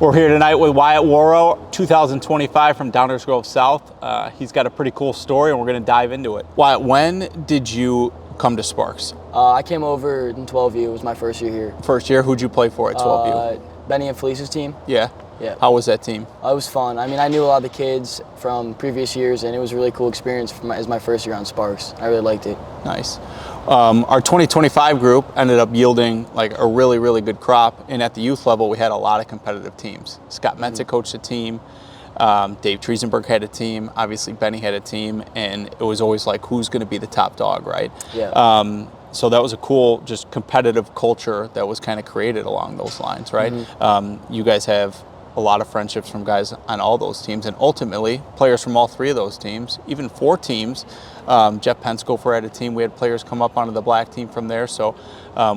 We're here tonight with Wyatt Wawro, 2025 from Downers Grove South. He's got a pretty cool story and we're going to dive into it. Wyatt, when did you come to Sparks? I came over in 12U. It was my first year here. First year? Who'd you play for at 12U? Benny and Felice's team. Yeah? Yeah. How was that team? It was fun. I mean, I knew a lot of the kids from previous years, and it was a really cool experience as my first year on Sparks. I really liked it. Nice. Our 2025 group ended up yielding like a really, really good crop. And at the youth level, we had a lot of competitive teams. Scott Mentzik coached a team. Dave Triesenberg had a team. Obviously, Benny had a team. And it was always like, who's going to be the top dog, right? Yeah. So that was a cool, just competitive culture that was kind of created along those lines, right? You guys have a lot of friendships from guys on all those teams, and ultimately players from all three of those teams, even four teams. Jeff Penskofer had a team. We had players come up onto the black team from there. So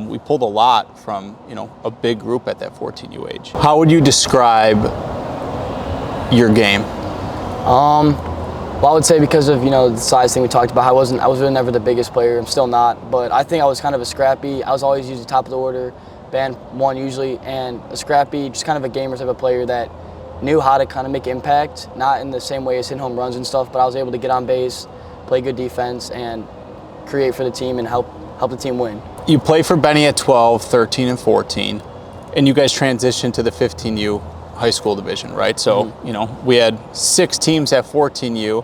we pulled a lot from, a big group at that 14U age. How would you describe your game? Well, I would say because of the size thing we talked about, I was really never the biggest player. I'm still not, but I think I was kind of a scrappy. I was always usually top of the order, band one usually, and a scrappy, just kind of a gamer type of player that knew how to kind of make impact, not in the same way as hitting home runs and stuff, but I was able to get on base, play good defense, and create for the team and help the team win. You play for Benny at 12, 13, and 14, and you guys transitioned to the 15U high school division, right? So, we had 6 teams at 14U,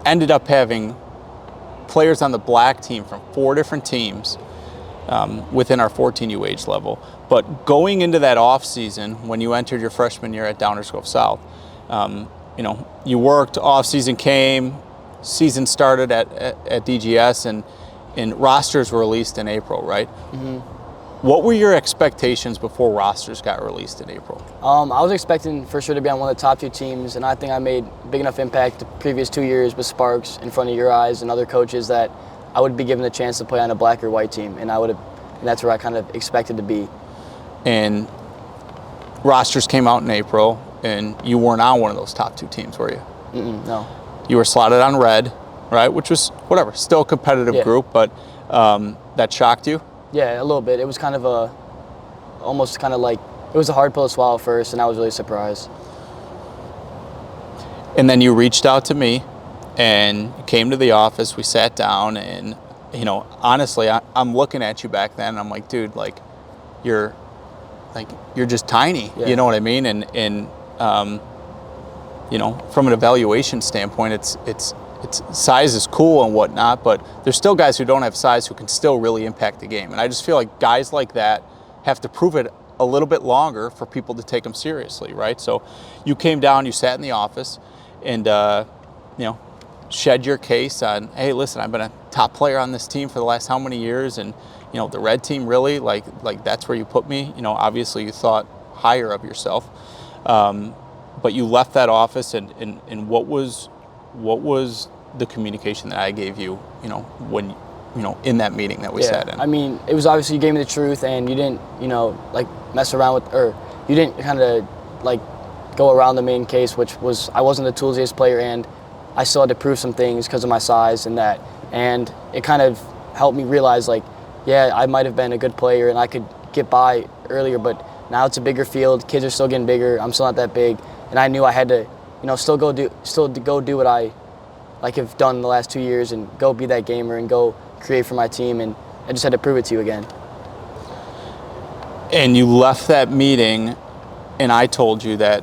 ended up having players on the black team from 4 different teams within our 14U age level. But going into that off season, when you entered your freshman year at Downers Grove South, you worked, off season came, season started at DGS, and rosters were released in April, right? What were your expectations before rosters got released in April? I was expecting for sure to be on one of the top 2 teams, and I think I made big enough impact the previous 2 years with Sparks in front of your eyes and other coaches that I would be given the chance to play on a black or white team, and that's where I kind of expected to be. And rosters came out in April, and you weren't on one of those top 2 teams, were you? No. You were slotted on red, right? Which was whatever, still a competitive group, but that shocked you? Yeah, a little bit. It was kind of almost kind of like, it was a hard pill to swallow first, and I was really surprised. And then you reached out to me, and you came to the office, we sat down, and, honestly, I'm looking at you back then, and I'm like, dude, you're just tiny, you know what I mean? And from an evaluation standpoint, it's size is cool and whatnot, but there's still guys who don't have size who can still really impact the game. And I just feel like guys like that have to prove it a little bit longer for people to take them seriously, right? So you came down, you sat in the office, and shed your case on, hey, listen, I've been a top player on this team for the last how many years, and the red team really, like that's where you put me. Obviously you thought higher of yourself, but you left that office, and what was the communication that I gave you, when, in that meeting that we sat in? I mean, it was obviously you gave me the truth, and you didn't, mess around with, or you didn't kind of go around the main case, which was I wasn't the toolsiest player, and I still had to prove some things because of my size and that, and it kind of helped me realize, I might have been a good player and I could get by earlier, but now it's a bigger field, kids are still getting bigger, I'm still not that big, and I knew I had to, still go do what I have done the last 2 years and go be that gamer and go create for my team, and I just had to prove it to you again. And you left that meeting, and I told you that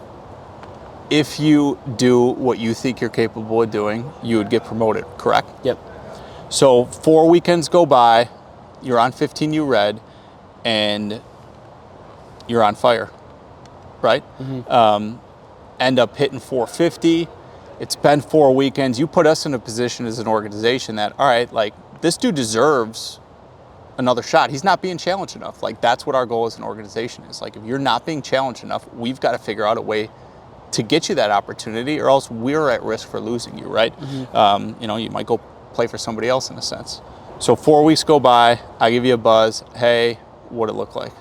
if you do what you think you're capable of doing, you would get promoted, correct? Yep. So 4 weekends go by, you're on 15U red, and you're on fire, right? End up hitting 450. It's been 4 weekends. You put us in a position as an organization that, all right, this dude deserves another shot. He's not being challenged enough. That's what our goal as an organization is. If you're not being challenged enough, we've got to figure out a way to get you that opportunity, or else we're at risk for losing you, right? You might go play for somebody else in a sense. So 4 weeks go by, I give you a buzz, hey, what'd it look like?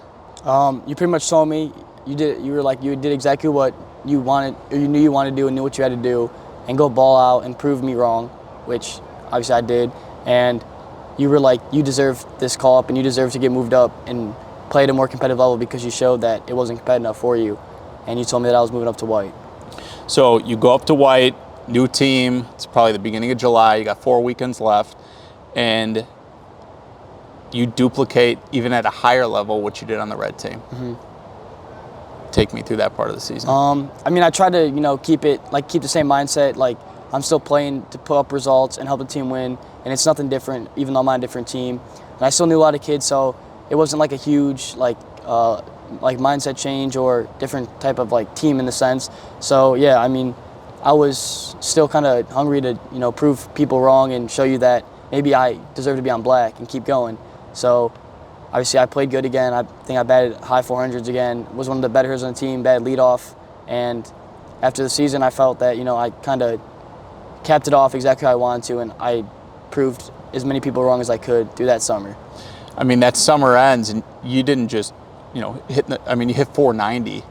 You pretty much told me you did exactly what you wanted, or you knew you wanted to do and knew what you had to do, and go ball out and prove me wrong, which obviously I did. And you were like, you deserve this call up and you deserve to get moved up and play at a more competitive level because you showed that it wasn't competitive enough for you, and you told me that I was moving up to White. So you go up to White, new team. It's probably the beginning of July. You got 4 weekends left, and you duplicate even at a higher level what you did on the red team. Take me through that part of the season. I mean, I try to keep the same mindset. Like, I'm still playing to put up results and help the team win, and it's nothing different, even though I'm on a different team. And I still knew a lot of kids, so it wasn't like a huge mindset change or different type of team in the sense. So yeah, I mean, I was still kind of hungry to prove people wrong and show you that maybe I deserve to be on black and keep going. So obviously I played good again. I think I batted high 400s again. Was one of the better hitters on the team, batted leadoff. And after the season, I felt that I kind of capped it off exactly how I wanted to, and I proved as many people wrong as I could through that summer. I mean, that summer ends, and you didn't just you hit 490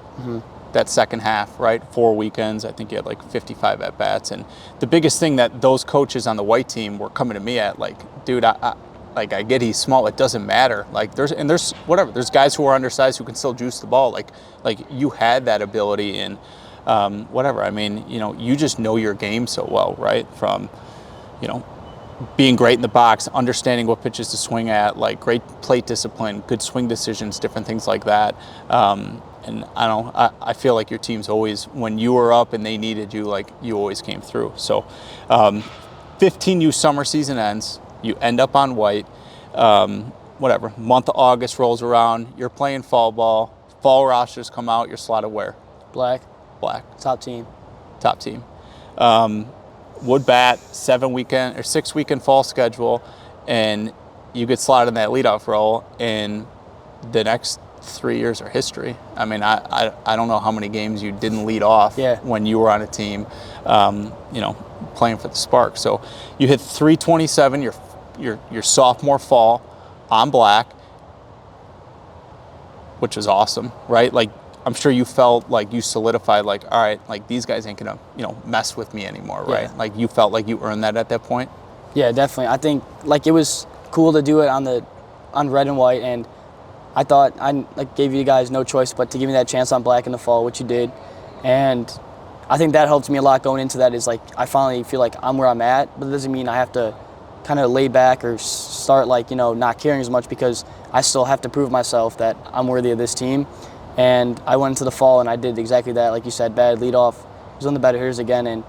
that second half, right? 4 weekends. I think you had 55 at bats, and the biggest thing that those coaches on the White team were coming to me at, dude, I get he's small. It doesn't matter. There's guys who are undersized who can still juice the ball. You had that ability, and whatever. I mean, you just know your game so well, right? From, being great in the box, understanding what pitches to swing at, great plate discipline, good swing decisions, different things like that. And I feel like your team's always, when you were up and they needed you, you always came through. So 15U summer season ends. You end up on White. Month of August rolls around. You're playing fall ball. Fall rosters come out. You're slotted where? Black. Top team. Wood bat, 6 weekend fall schedule, and you get slotted in that leadoff role, and the next 3 years are history. I mean, I don't know how many games you didn't lead off when you were on a team, playing for the Sparks. So you hit 327 your sophomore fall on black, which was awesome, right? I'm sure you felt like you solidified, all right, these guys ain't gonna, mess with me anymore, right? Yeah. You felt like you earned that at that point. Yeah, definitely. I think it was cool to do it on red and white, and I thought I gave you guys no choice but to give me that chance on black in the fall, which you did, and I think that helped me a lot going into that. Is I finally feel like I'm where I'm at, but it doesn't mean I have to kind of lay back or start not caring as much, because I still have to prove myself that I'm worthy of this team. And I went into the fall and I did exactly that. Like you said, bad leadoff. Was one of the better hitters again. And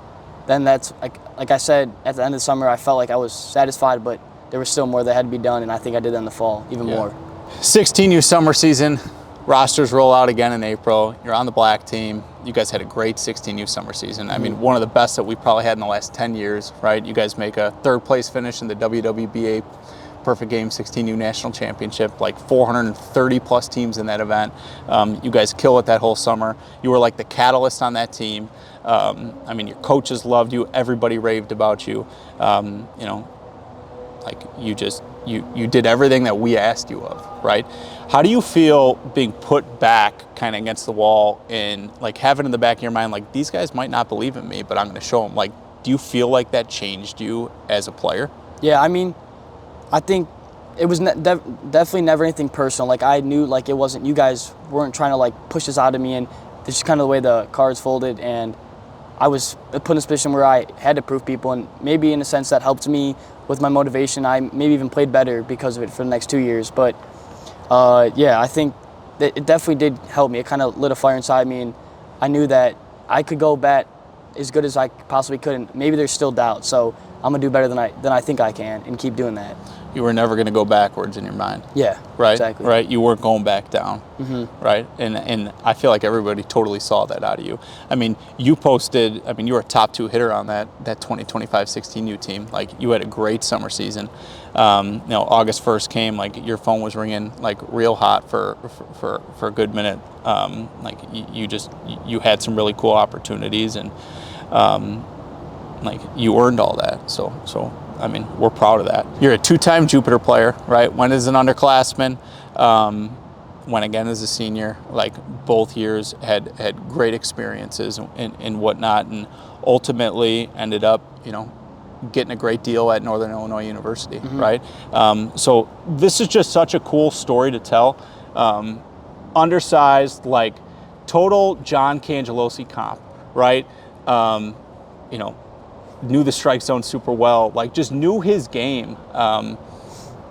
then that's, like I said, at the end of the summer, I felt like I was satisfied, but there was still more that had to be done. And I think I did that in the fall even more. 16U summer season. Rosters roll out again in April. You're on the black team. You guys had a great 16U summer season. I mean, one of the best that we probably had in the last 10 years, right? You guys make a third place finish in the WWBA Perfect Game 16U National Championship, 430 plus teams in that event. You guys kill it that whole summer. You were the catalyst on that team. I mean, your coaches loved you. Everybody raved about you. You did everything that we asked you of, right? How do you feel being put back kind of against the wall and having in the back of your mind, these guys might not believe in me, but I'm going to show them? Do you feel like that changed you as a player? Yeah, I mean, I think it was definitely never anything personal. I knew it wasn't, you guys weren't trying to push this out of me, and it's just kind of the way the cards folded, and I was put in a position where I had to prove people, and maybe in a sense that helped me with my motivation. I maybe even played better because of it for the next 2 years. But yeah, I think that it definitely did help me. It kind of lit a fire inside me, and I knew that I could go bat as good as I possibly could, and maybe there's still doubt. So I'm gonna do better than I think I can, and keep doing that. You were never going to go backwards in your mind. Yeah, right. Exactly. Right. You weren't going back down. Right. And I feel like everybody totally saw that out of you. I mean, you were a top 2 hitter on that 2025 16U team. You had a great summer season. August 1st came, your phone was ringing real hot for a good minute. You had some really cool opportunities, and you earned all that. So I mean, we're proud of that. You're a 2-time Jupiter player, right? Went as an underclassman, went again as a senior. Both years had great experiences and whatnot, and ultimately ended up, getting a great deal at Northern Illinois University, right? So this is just such a cool story to tell. Undersized, like total John Cangelosi comp, right? You know, knew the strike zone super well, like just knew his game,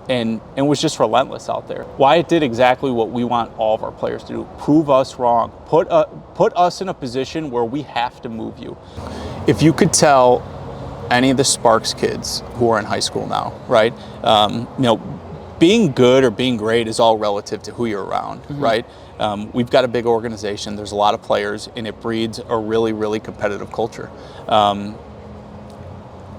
and was just relentless out there. Wyatt did exactly what we want all of our players to do: prove us wrong, put us in a position where we have to move you. If you could tell any of the Sparks kids who are in high school now, right? You know, being good or being great is all relative to who you're around, right? We've got a big organization. There's a lot of players, and it breeds a really, really competitive culture.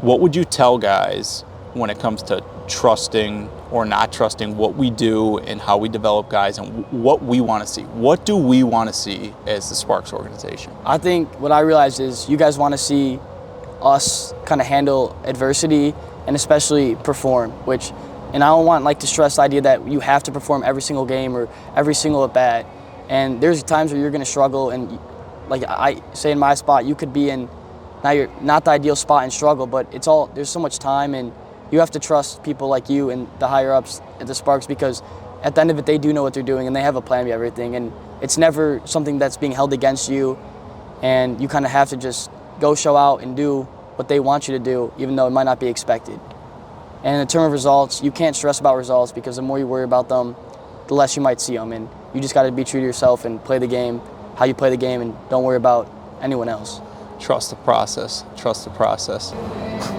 What would you tell guys when it comes to trusting or not trusting what we do and how we develop guys and what we want to see? What do we want to see as the Sparks organization? I think what I realized is you guys want to see us kind of handle adversity and especially perform, and I don't want like to stress the idea that you have to perform every single game or every single at bat. And there's times where you're going to struggle, and like I say in my spot, you could be in you're not the ideal spot and struggle, but there's so much time, and you have to trust people like you and the higher ups at the Sparks, because at the end of it, they do know what they're doing and they have a plan behind everything, and it's never something that's being held against you, and you kind of have to just go show out and do what they want you to do, even though it might not be expected. And in terms of results, you can't stress about results, because the more you worry about them, the less you might see them. And you just got to be true to yourself and play the game how you play the game, and don't worry about anyone else. Trust the process. Trust the process.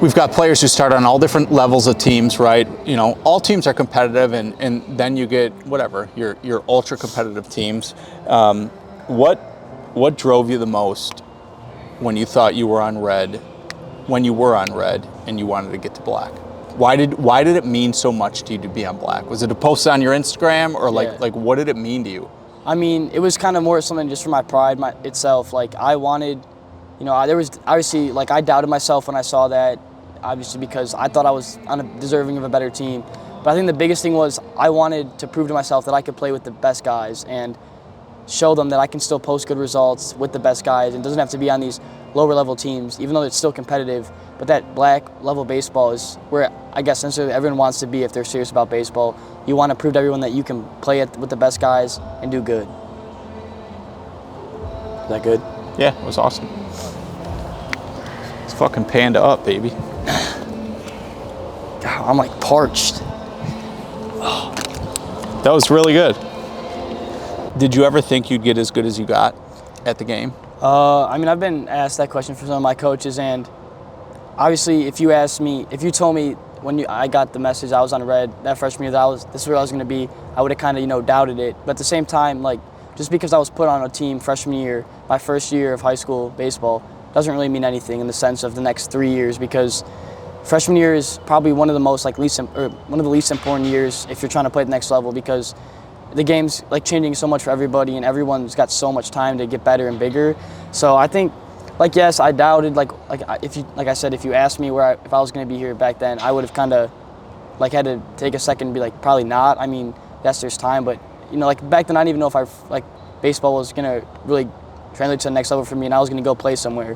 We've got players who start on all different levels of teams, right? You know, all teams are competitive, and then you get whatever your ultra competitive teams. What drove you the most when you thought you were on red, and you wanted to get to black? Why did it mean so much to you to be on black? Was it a post on your Instagram, or like what did it mean to you? I mean, it was kind of more something just for my pride itself. Like I wanted, you know, there was obviously like I doubted myself when I saw that, obviously because I thought I was deserving of a better team. But I think the biggest thing was I wanted to prove to myself that I could play with the best guys and show them that I can still post good results with the best guys. It doesn't have to be on these lower level teams, even though it's still competitive. But that black level baseball is where I guess necessarily everyone wants to be if they're serious about baseball. You want to prove to everyone that you can play with the best guys and do good. Is that good? Yeah, it was awesome. It's fucking panda up, baby. God, I'm like parched. That was really good. Did you ever think you'd get as good as you got at the game? I mean, I've been asked that question from some of my coaches, and obviously, if you told me when I got the message I was on red that freshman year this is where I was going to be, I would have kind of doubted it. But at the same time, like just because I was put on a team freshman year, my first year of high school baseball, doesn't really mean anything in the sense of the next 3 years, because freshman year is probably one of the most one of the least important years if you're trying to play at the next level, because the game's like changing so much for everybody, and everyone's got so much time to get better and bigger. So I think, like, yes, I doubted. Like I said, if you asked me if I was going to be here back then, I would have kind of like had to take a second and be like, probably not. I mean, yes, there's time, but like back then, I didn't even know if baseball was going to really translate to the next level for me, and I was going to go play somewhere.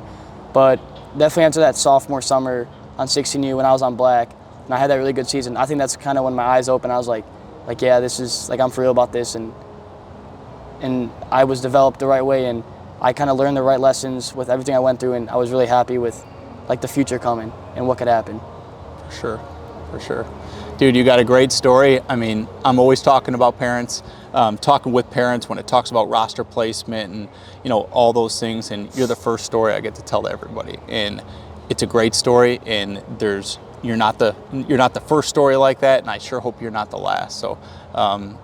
But definitely after that sophomore summer on 16U when I was on black, and I had that really good season, I think that's kind of when my eyes opened. I was like, yeah, this is I'm for real about this, and I was developed the right way, and I kind of learned the right lessons with everything I went through, and I was really happy with like the future coming and what could happen. For sure. Dude, you got a great story. I mean, I'm always talking about parents, talking with parents when it talks about roster placement and all those things, and you're the first story I get to tell to everybody, and it's a great story, and you're not the first story like that, and I sure hope you're not the last. So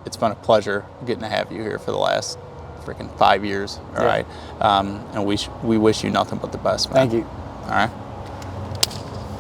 it's been a pleasure getting to have you here for the last freaking 5 years. All right, and we wish you nothing but the best, man. Thank you. All right.